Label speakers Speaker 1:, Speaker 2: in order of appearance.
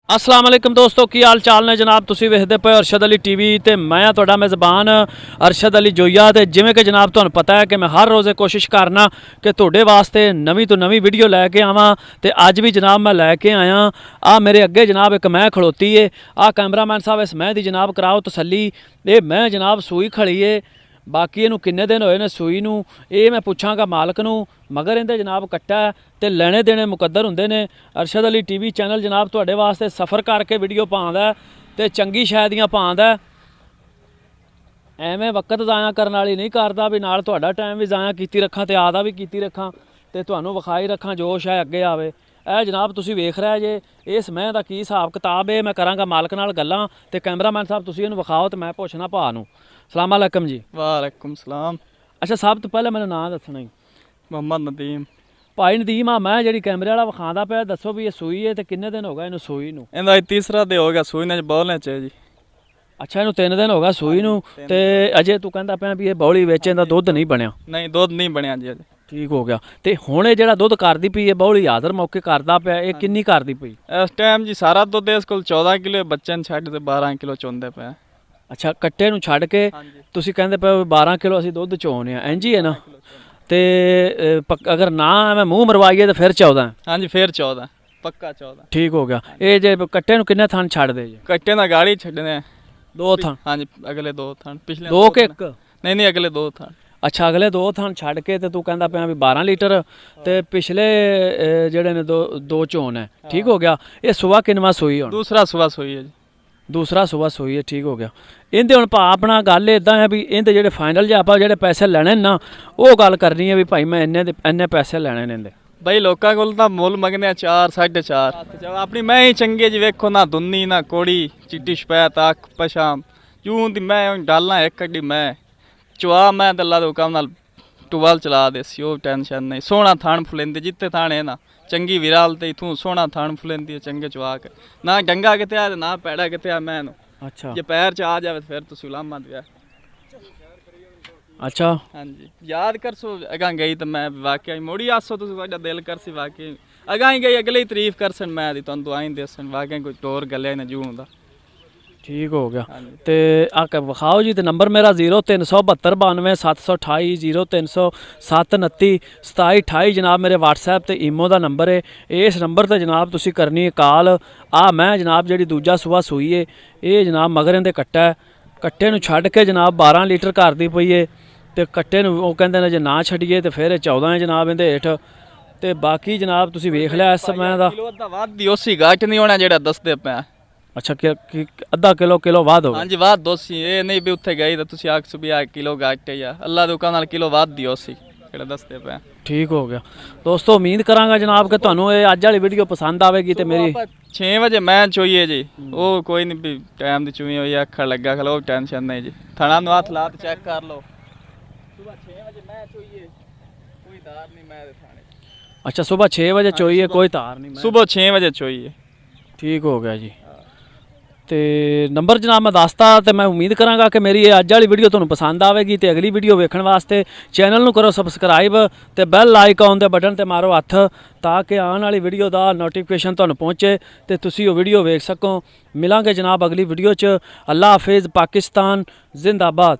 Speaker 1: अस्सलाम वालेकुम दोस्तों की हाल चाल ने जनाब तुसी वेखदे पे अरशद अली टीवी ते मैं तुहाडा मेज़बान अरशद अली जोइया ते जिवें कि जनाब तुहानूं पता है कि मैं हर रोज़ कोशिश करना कि तुहाडे वास्ते नवीं तो नवीं वीडियो लैके आवां ते अज भी जनाब मैं लैके आया आ मेरे अगे जनाब एक मैं खड़ोती है आ कैमरामैन साहब इस मैं दी जनाब कराओ तसल्ली ये मैं जनाब सूई खड़ी है बाकी इनू किन्ने दिन होए ने सूई नूं ये मैं पुछांगा मालक नूं मगर इहदे जनाब कट्टा है ते लेने देने मुकद्दर हुंदे ने। अरशद अली टीवी चैनल जनाब तुहाडे वास्ते सफ़र करके वीडियो पाउंदा है ते चंगी शै दियां पाउंदा है, एवें वक्त ज़ाया करने वाली नहीं करदा भी नाल तुहाडा टाइम भी ज़ाया कीती रखां ते आदा भी कीती रखां ते तुहानूं विखाई रखां जो शै अगे आवे। ਇਹ जनाब तुसीं वेख रहे जे इस मैं दा की हिसाब किताब है मैं करांगा मालक नाल गल्लां ते कैमरामैन साहब तुसीं इहनूं विखाओ ते मैं पुछना भा नूं। सलाम अलैकुम जी।
Speaker 2: वालेकुम सलाम।
Speaker 1: अच्छा सब तो पहले मैनूं नां दसना ही।
Speaker 2: मोहम्मद नदीम।
Speaker 1: भाई नदीम आ मैं जिहड़ी कैमरे वाला विखांदा पिया दसो भी ये सूई है ते किन्ने दिन हो गए इहनूं सूई नूं?
Speaker 2: ਇਹਦਾ ਤੀਸਰਾ ਦੇ ਹੋ ਗਿਆ ਸੂਈ ਨੇ ਬੋਲਣੇ ਚ ਜੀ।
Speaker 1: अच्छा इहनूं 3 दिन हो गए सूई नूं ते अजे तू कहंदा पिया भी ये बौली विच इहदा दुੱਧ नहीं बनया?
Speaker 2: ਨਹੀਂ ਦੁੱਧ ਨਹੀਂ ਬਣਿਆ ਜੀ ਅਜੇ।
Speaker 1: ठीक हो गया ते हुण जिहड़ा दुੱਧ करदी पई है बौली हाज़र मौके करदा पिया ये किन्नी करदी पई?
Speaker 2: ਇਸ ਟਾਈਮ ਜੀ ਸਾਰਾ ਦੁੱਧ ਇਸ ਕੋਲ 14 ਕਿਲੋ ਬੱਚੇ ਨੂੰ ਛੱਡ ਤੇ 12 ਕਿਲੋ ਚੋਂਦੇ ਪਏ।
Speaker 1: अच्छा कट्टे नूं छड्ड के तुसीं कहंदे पे 12 किलो असीं दुੱਧ चोने आ इंज ही है ना ते अगर ना मैं मूँह मरवाइए तो फिर 14?
Speaker 2: ਹਾਂਜੀ ਫਿਰ 14 ਪੱਕਾ 14।
Speaker 1: ठीक हो गया। ये जे कट्टे नूं किन्ने थन छड्ड दे जे?
Speaker 2: ਕੱਟੇ ਨਾਲ ਗਾੜੀ ਛੱਡਣੇ।
Speaker 1: 2 थन?
Speaker 2: ਹਾਂਜੀ ਅਗਲੇ 2 ਥਣ ਪਿਛਲੇ
Speaker 1: 2 के 1?
Speaker 2: ਨਹੀਂ ਨਹੀਂ ਅਗਲੇ 2 ਥਣ।
Speaker 1: अच्छा अगले 2 थन छड्ड के ते तू कहंदा पिया भी 12 लीटर ते पिछले जेहड़े ने दो चोन है। ठीक हो गया। ये सुबह किनवा सूई हुण?
Speaker 2: दूसरा सुबह सूई है जी।
Speaker 1: दूसरा सुबह सूई है। ठीक हो गया। इहदे हुण भा अपना गल इदां है भी इहदे जेहड़े फाइनल जे आपां जेहड़े पैसे लैणे ना वो गल करनी है भी भाई मैं इन्ने पैसे लैणे ने इहदे।
Speaker 2: ਬਈ ਲੋਕਾਂ ਕੋਲ ਤਾਂ ਮੁੱਲ ਮੰਗਨੇ ਆ 4 4.5। ਆਪਣੀ ਮੈਂ ਹੀ ਚੰਗੇ ਜੀ ਵੇਖੋ ਨਾ ਦੁੰਨੀ ਨਾ ਕੋੜੀ ਚਿੱਟੀ ਸ਼ਪੈਤ ਅੱਖ ਪਛਾਮ ਜੂੰ ਦੀ ਮੈਂ ਡਾਲਾਂ ਇੱਕ ਅੱਡੀ ਮੈਂ ਚੁਆ ਮੈਂ ਤੇ ਅੱਲਾ ਦੇ ਹੁਕਮ ਨਾਲ ਟੂਬਲ ਚਲਾ ਦੇ ਸੀ ਉਹ ਟੈਨਸ਼ਨ ਨਹੀਂ। ਸੋਹਣਾ ਥਾਣ ਫੁਲੈਂਦੇ ਜਿੱਤੇ ਥਾਣੇ ਨਾ ਚੰਗੀ ਵਿਰਾਲ ਤੇ ਇਥੋਂ ਸੋਹਣਾ ਥਾਣ ਫੁਲੈਂਦੀ ਹੈ ਚੰਗੇ ਚਵਾ ਕੇ ਨਾ ਡੰਗਾ ਕਿਤੇ ਆ ਨਾ ਪੈੜਾ ਕਿਤੇ ਆ ਮੈਂ ਨੂੰ।
Speaker 1: अच्छा
Speaker 2: ਜੇ ਪੈਰ ਚ ਆ ਜਾਵੇ ਫਿਰ ਤੁਸੀਂ ਲਾਮਾ ਦਿਆ।
Speaker 1: अच्छा
Speaker 2: ਹਾਂਜੀ ਯਾਦ ਕਰਸੋ ਅਗਾਂ ਗਈ ਤਾਂ ਮੈਂ ਵਾਕਿਆ ਮੋੜੀ ਆਸੋ ਤੁਸੀਂ ਤੁਹਾਡਾ ਦਿਲ ਕਰਸੀ ਵਾਕਿਆ ਅਗਾਂ ਹੀ ਗਈ ਅਗਲੇ ਹੀ ਤਾਰੀਫ ਕਰਸਣ ਮੈਂ ਦੀ ਤੁਹਾਨੂੰ ਦੁਆਈ ਦੇਸਣ ਵਾਕਿਆ ਕੋਈ ਟੋਰ ਗੱਲਿਆ ਨਾ ਜੂ ਹੁੰਦਾ।
Speaker 1: ठीक हो गया। तो आ विखाओ जी तो नंबर मेरा 0372 92 728 0307 29 27 28 जनाब मेरे WhatsApp ते ईमो का नंबर है। इस नंबर ते जनाब तुसी करनी है कॉल। आ मैं जनाब जी दूजा सुबह सूई है ये जनाब मगर इहदे कट्टा है कट्टे नूं छड्ड के जनाब 12 लीटर करदी पई है ते कट्टे नूं वो कहंदे ने जे ना छड्डीए तो फिर 14 है जनाब इहदे हेठ ते बाकी जनाब तुसी वेख लिया इस समय दा
Speaker 2: किलो अद्धा वध दी ओसी घट नहीं होना जेड़ा दसदे पे।
Speaker 1: अच्छा अद्धा किलो वाद हो?
Speaker 2: हाँ जी वाद दोसी ये नहीं भी उत्थे गई तो तुसी आख सुबह आ किलो घट है या अल्लाह दे हुकम नाल किलो वाद दी ओसी जेड़ा दसदे पे।
Speaker 1: ठीक हो गया। दोस्तों उम्मीद करांगा जनाब कि तुहानूं ये अज वाली वीडियो पसंद आवेगी तो मेरी
Speaker 2: 6 बजे मैच चोईए जी वो कोई नहीं भी टाइम दी चुई हुई अखड़ लगा खलो टेंशन नहीं जी थाना नु हाथ ला ते चेक कर लो सुबह 6 बजे मैच चोईए कोई तार नहीं मैं दे थाने।
Speaker 1: अच्छा सुबह 6 बजे चोईए कोई तार नहीं?
Speaker 2: सुबह 6 बजे चोईए।
Speaker 1: ठीक हो गया जी। तो नंबर जनाब मैं दसता तो मैं उम्मीद करांगा कि मेरी अज वाली वीडियो तुहानूं पसंद आवेगी तो अगली वीडियो वेखण वास्ते चैनल नूं करो सबसक्राइब तो बैल आइकॉन दे बटन ते मारो हत्थ ताकि आने वाली वीडियो का नोटिफिकेशन तुहानूं पहुँचे तो तुसीं वो वीडियो वेख सको। मिलांगे जनाब अगली वीडियो च। अल्लाह हाफिज़। पाकिस्तान जिंदाबाद।